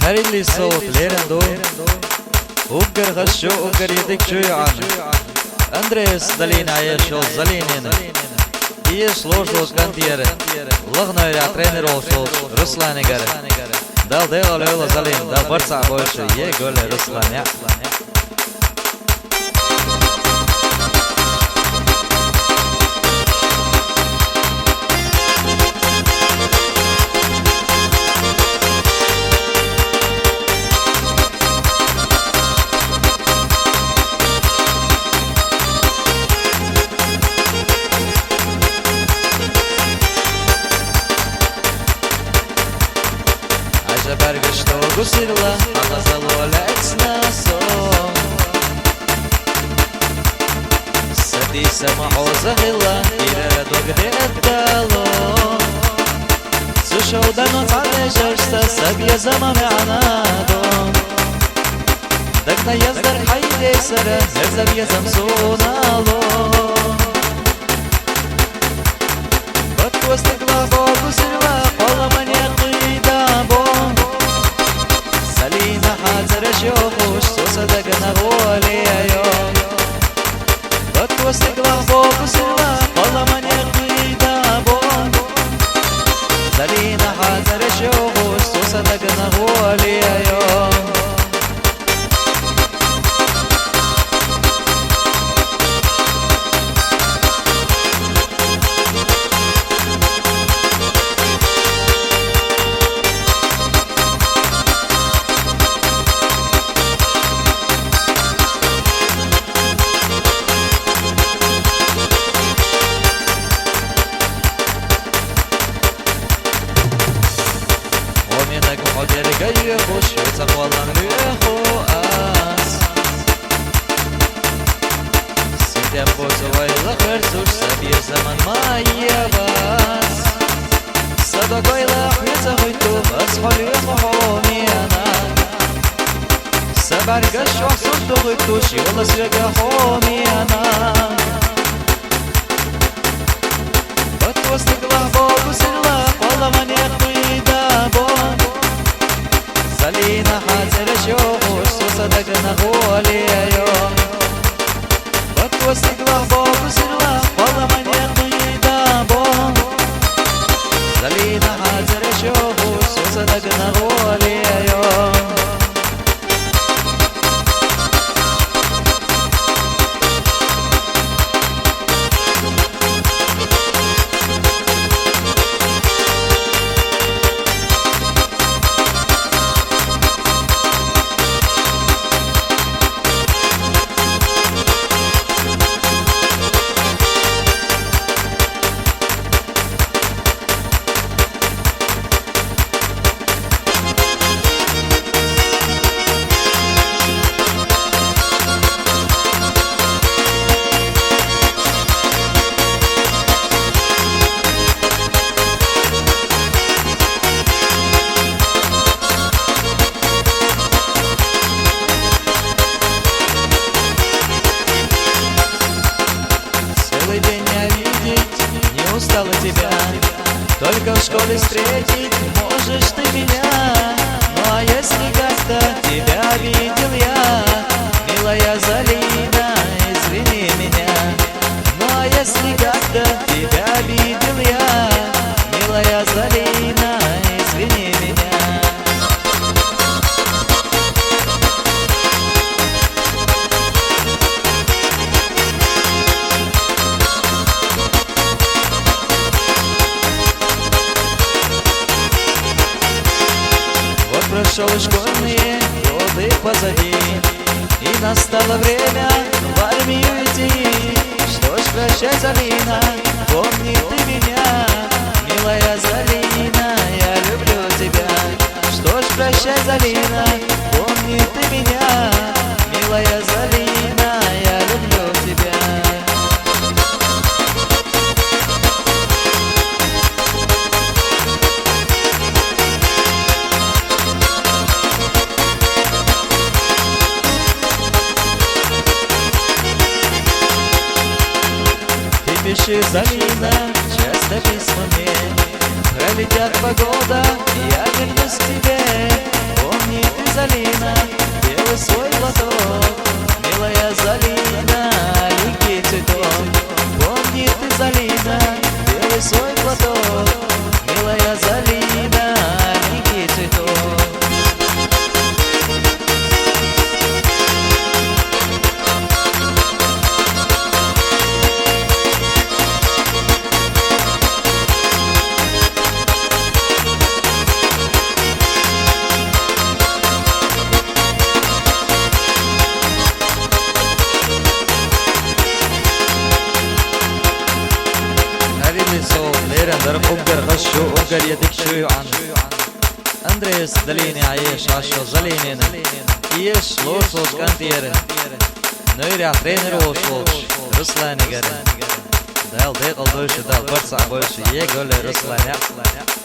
هريلي صوت ليرندو وقر غشو وقر يدك جوعان أندريس دلين عيشو زلينين إيش لوشوز كانتير لغنا يا ترينر وشوز رسلان يقر دال ديغل يولا زلين دال برسع بوشو يقول رسلان يا برگشت و گسیلا آغازل و لعتنا صوم سدي سمع وزغلا إلى دوغدي الدالو سوشو دانو تعالي جرستا سبيا زمان عنادو دقنا يزدر حيدي سرا زرزب يزم سونالو بطو استقلا بوغو سروا قولا من يقيدا بو سلينا حاضر شوخوش سوسا دقنا غولي يوم بطو استقلا بوغو سروا قولا من يقيدا بو سلينا حاضر شوخوش سوسا دقنا غولي يوم جاي خوش يتقوالن ريحو آس سيدم بوزوي لخر زوج سبي زمن ما يباس صدقوي لحيته هيتو بس حلي محومي أنا سبر قش وحصل تغيتو شيولا سيقا حومي أنا بتوستق لحبوب وسلاح والله من يقوي دابون سلينا حاضر شوخوش سوسا دقنا غولي يوم بتوستق لحبوب وسلاح والله من يقوي دابون سلينا حاضر شوخوش سوسا دقنا غولي يوم Устала тебя, только в школе встретить можешь ты меня. Ну а если как-то тебя видел я, милая Залина, извини меня. Ну а если как-то тебя видел я, милая Залина, извини меня. Прошел школьные годы позади, и настало время в армию идти. Что ж, прощай, Залина, помни ты меня, милая Залина, я люблю тебя. Что ж, прощай, Залина, помни ты меня, милая Залина, я люблю тебя. Пиши, Залина, часто письма мне. Пролетят 2 года, я вернусь к тебе. Помни Andrejs Daļīnijā iešāšo Zaļīnina, ieš lošloč kantieri, nu ir jā trenerošloč, Ruslēni gari. Dēl, dēl, больше, dēl, porcā, больше, iegoli Ruslēni, jā.